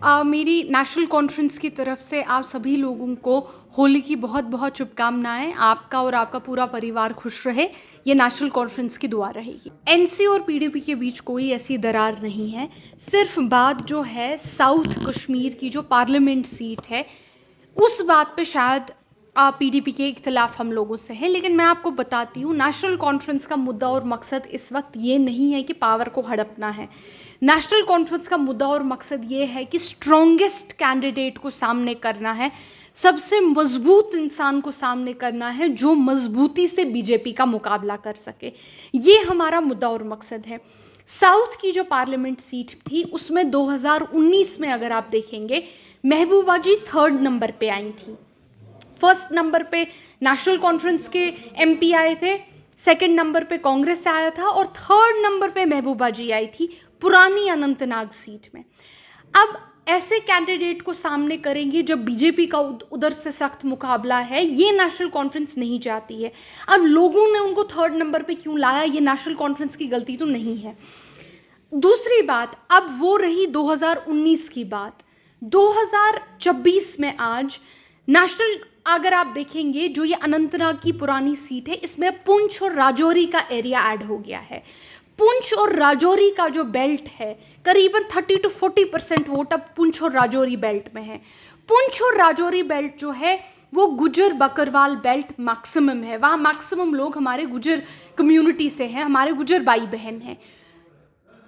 मेरी national conference की तरफ से आप सभी लोगों को होली की बहुत बहुत शुभकामनाएं। आपका और आपका पूरा परिवार खुश रहे, ये नेशनल कॉन्फ्रेंस की दुआ रहेगी। एनसी और पीडीपी के बीच कोई ऐसी दरार नहीं है, सिर्फ बात जो है साउथ कश्मीर की जो पार्लियामेंट सीट है उस बात पे शायद पीडीपी के इख्तिलाफ हम लोगों से है। लेकिन मैं आपको बताती हूँ, नेशनल कॉन्फ्रेंस का मुद्दा और मकसद इस वक्त ये नहीं है कि पावर को हड़पना है। नेशनल कॉन्फ्रेंस का मुद्दा और मकसद ये है कि स्ट्रॉन्गेस्ट कैंडिडेट को सामने करना है, सबसे मजबूत इंसान को सामने करना है जो मजबूती से बीजेपी का मुकाबला कर सके। ये हमारा मुद्दा और मकसद है। साउथ की जो पार्लियामेंट सीट थी उसमें 2019 में अगर आप देखेंगे, महबूबा जी 3rd नंबर पे आई थी। 1st नंबर पे नेशनल कॉन्फ्रेंस के एमपी आए थे, 2nd नंबर पे कांग्रेस से आया था और 3rd नंबर पे महबूबा जी आई थी पुरानी अनंतनाग सीट में। अब ऐसे कैंडिडेट को सामने करेंगे जब बीजेपी का उधर से सख्त मुकाबला है, ये नेशनल कॉन्फ्रेंस नहीं चाहती है। अब लोगों ने उनको 3rd नंबर पे क्यों लाया, ये नेशनल कॉन्फ्रेंस की गलती तो नहीं है। दूसरी बात, अब वो रही 2019 की बात। 2026 में आज नेशनल अगर आप देखेंगे, जो ये अनंतनाग की पुरानी सीट है इसमें पुंछ और राजौरी का एरिया ऐड हो गया है। पुंछ और राजौरी का जो बेल्ट है, करीबन 30 to 40% वोट अब पुंछ और राजौरी बेल्ट में है। पुंछ और राजौरी बेल्ट जो है वो गुजर बकरवाल बेल्ट मैक्सिमम है, वहाँ मैक्सिमम लोग हमारे गुजर कम्युनिटी से हैं, हमारे गुजर भाई बहन हैं।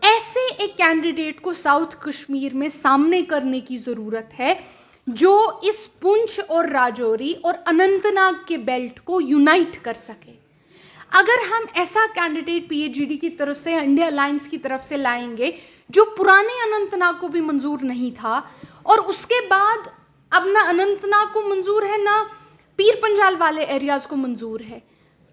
ऐसे एक कैंडिडेट को साउथ कश्मीर में सामने करने की ज़रूरत है जो इस पुंछ और राजौरी और अनंतनाग के बेल्ट को यूनाइट कर सके। अगर हम ऐसा कैंडिडेट पीएचडी की तरफ से, इंडिया अलायंस की तरफ से लाएंगे जो पुराने अनंतनाग को भी मंजूर नहीं था और उसके बाद अब ना अनंतनाग को मंजूर है ना पीर पंजाल वाले एरियाज को मंजूर है,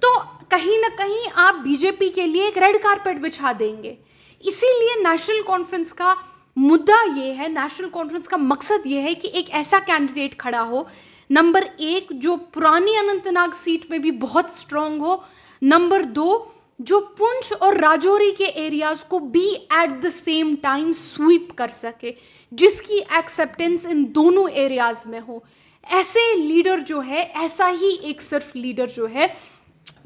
तो कहीं ना कहीं आप बीजेपी के लिए एक रेड कारपेट बिछा देंगे। इसीलिए नेशनल कॉन्फ्रेंस का मुद्दा ये है, नेशनल कॉन्फ्रेंस का मकसद ये है कि एक ऐसा कैंडिडेट खड़ा हो, नंबर 1 जो पुरानी अनंतनाग सीट में भी बहुत स्ट्रांग हो, नंबर 2 जो पुंछ और राजौरी के एरियाज को भी at the same time sweep कर सके, जिसकी एक्सेप्टेंस इन दोनों एरियाज में हो। ऐसे लीडर जो है, ऐसा ही एक सिर्फ लीडर जो है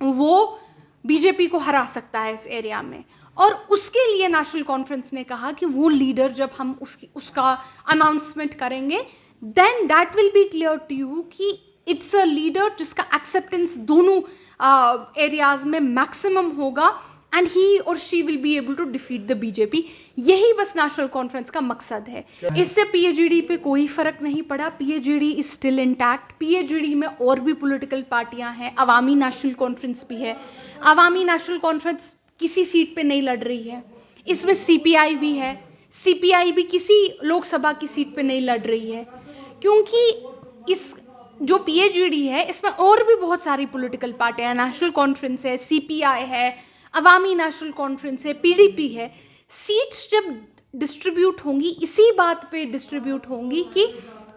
वो बीजेपी को हरा सकता है इस एरिया में। और उसके लिए नेशनल कॉन्फ्रेंस ने कहा कि वो लीडर जब हम उसका अनाउंसमेंट करेंगे, then that will be clear to you कि इट्स अ लीडर जिसका एक्सेप्टेंस दोनों एरियाज में मैक्सिमम होगा एंड ही और she will be able to defeat the BJP. यही बस नेशनल कॉन्फ्रेंस का मकसद है। इससे पीएचडी पे कोई फर्क नहीं पड़ा। PhD is still intact. PhD में और भी पॉलिटिकल पार्टियां हैं, अवामी नेशनल कॉन्फ्रेंस भी है। अवामी नेशनल कॉन्फ्रेंस किसी सीट पे नहीं लड़ रही है, इसमें सीपीआई भी है। सीपीआई भी किसी लोकसभा की सीट पे नहीं लड़ रही है, क्योंकि इस जो पीएचडी है इसमें और भी बहुत सारी पॉलिटिकल पार्टियां, नेशनल कॉन्फ्रेंस है, सीपीआई है, अवामी नेशनल कॉन्फ्रेंस है, पीडीपी है। सीट्स जब डिस्ट्रीब्यूट होंगी इसी बात पे डिस्ट्रीब्यूट होंगी कि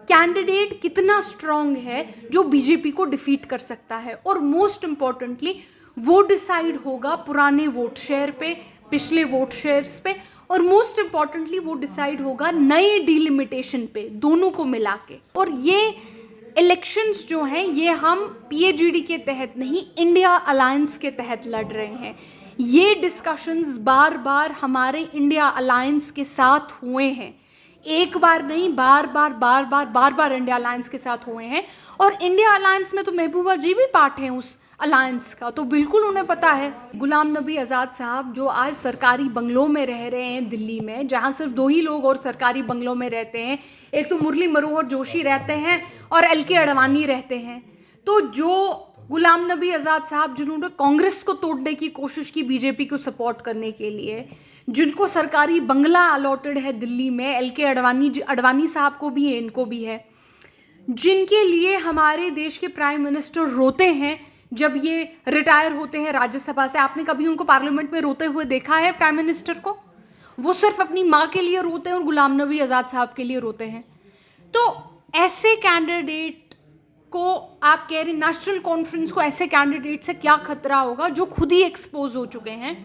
कैंडिडेट कितना स्ट्रांग है जो बीजेपी को डिफीट कर सकता है। और मोस्ट इम्पॉर्टेंटली वो डिसाइड होगा पुराने वोट शेयर पे, पिछले वोट शेयर्स पे, और मोस्ट इम्पॉर्टेंटली वो डिसाइड होगा नए डिलिमिटेशन पे, दोनों को मिला के। और ये इलेक्शंस जो हैं ये हम पीएचडी के तहत नहीं, इंडिया अलायंस के तहत लड़ रहे हैं। ये डिस्कशंस बार बार हमारे इंडिया अलायंस के साथ हुए हैं, एक बार नहीं, बार बार इंडिया अलायंस के साथ हुए हैं। और इंडिया अलायंस में तो महबूबा जी भी पार्ट हैं उस अलायंस का, तो बिल्कुल उन्हें पता है। गुलाम नबी आज़ाद साहब जो आज सरकारी बंगलों में रह रहे हैं दिल्ली में, जहां सिर्फ 2 ही लोग और सरकारी बंगलों में रहते हैं, एक तो मुरली मनोहर जोशी रहते हैं और एलके अडवाणी रहते हैं। तो जो गुलाम नबी आज़ाद साहब जिन्होंने कांग्रेस को तोड़ने की कोशिश की बीजेपी को सपोर्ट करने के लिए, जिनको सरकारी बंगला अलॉटेड है दिल्ली में, एलके अडवाणी साहब को भी है, इनको भी है, जिनके लिए हमारे देश के प्राइम मिनिस्टर रोते हैं जब ये रिटायर होते हैं राज्यसभा से। आपने कभी उनको पार्लियामेंट में रोते हुए देखा है प्राइम मिनिस्टर को? वो सिर्फ अपनी माँ के लिए रोते हैं और गुलाम नबी आज़ाद साहब के लिए रोते हैं। तो ऐसे कैंडिडेट को आप कह रहे नेशनल कॉन्फ्रेंस को ऐसे कैंडिडेट से क्या खतरा होगा जो खुद ही एक्सपोज हो चुके हैं?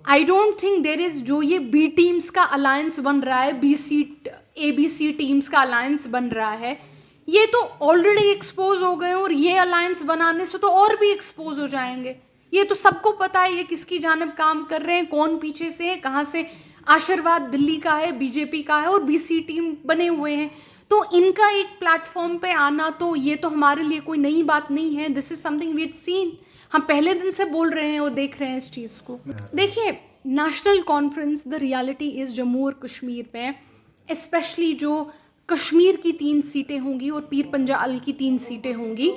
I don't think there is, जो ये बी टीम्स का अलायंस बन रहा है, 20 सीट ABC टीम्स का अलायंस बन रहा है, ये तो ऑलरेडी एक्सपोज हो गए और ये अलायंस बनाने से तो और भी एक्सपोज हो जाएंगे। ये तो सबको पता है ये किसकी जानिब काम कर रहे हैं, कौन पीछे से है, कहाँ से आशीर्वाद दिल्ली का है, बीजेपी का है और BC टीम बने हुए हैं। तो इनका एक प्लेटफॉर्म पे आना तो ये तो हमारे लिए कोई नई बात नहीं है। This is something we had seen, हम पहले दिन से बोल रहे हैं और देख रहे हैं इस चीज़ को। देखिए, national conference the reality is Jammu और कश्मीर में, स्पेशली जो कश्मीर की 3 सीटें होंगी और पीर पंजाल की 3 सीटें होंगी,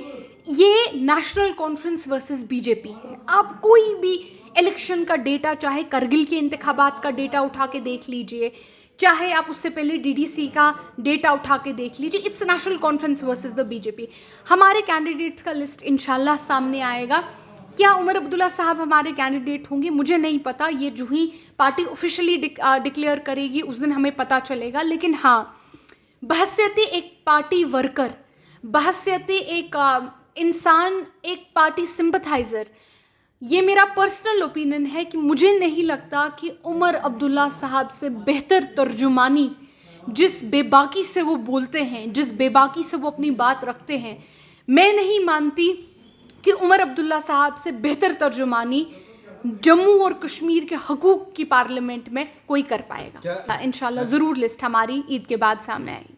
ये नेशनल कॉन्फ्रेंस वर्सेस बीजेपी है। आप कोई भी इलेक्शन का डेटा, चाहे करगिल के इंतखाबात का डेटा उठा के देख लीजिए, चाहे आप उससे पहले DDC का डेटा उठा के देख लीजिए, it's national conference versus the BJP. हमारे कैंडिडेट्स का लिस्ट इंशाल्लाह सामने आएगा। क्या उमर अब्दुल्ला साहब हमारे कैंडिडेट होंगे, मुझे नहीं पता। ये जो ही पार्टी ऑफिशियली डिक्लेयर करेगी उस दिन हमें पता चलेगा। लेकिन हाँ, बहसियती एक पार्टी वर्कर, बहसियती एक इंसान, एक पार्टी सिंपथाइज़र, ये मेरा पर्सनल ओपिनियन है कि मुझे नहीं लगता कि उमर अब्दुल्ला साहब से बेहतर तर्जुमानी, जिस बेबाकी से वो बोलते हैं, जिस बेबाकी से वो अपनी बात रखते हैं, मैं नहीं मानती कि उमर अब्दुल्ला साहब से बेहतर तर्जुमानी जम्मू और कश्मीर के हकूक़ की पार्लियामेंट में कोई कर पाएगा। इंशाल्लाह ज़रूर लिस्ट हमारी ईद के बाद सामने आएगी।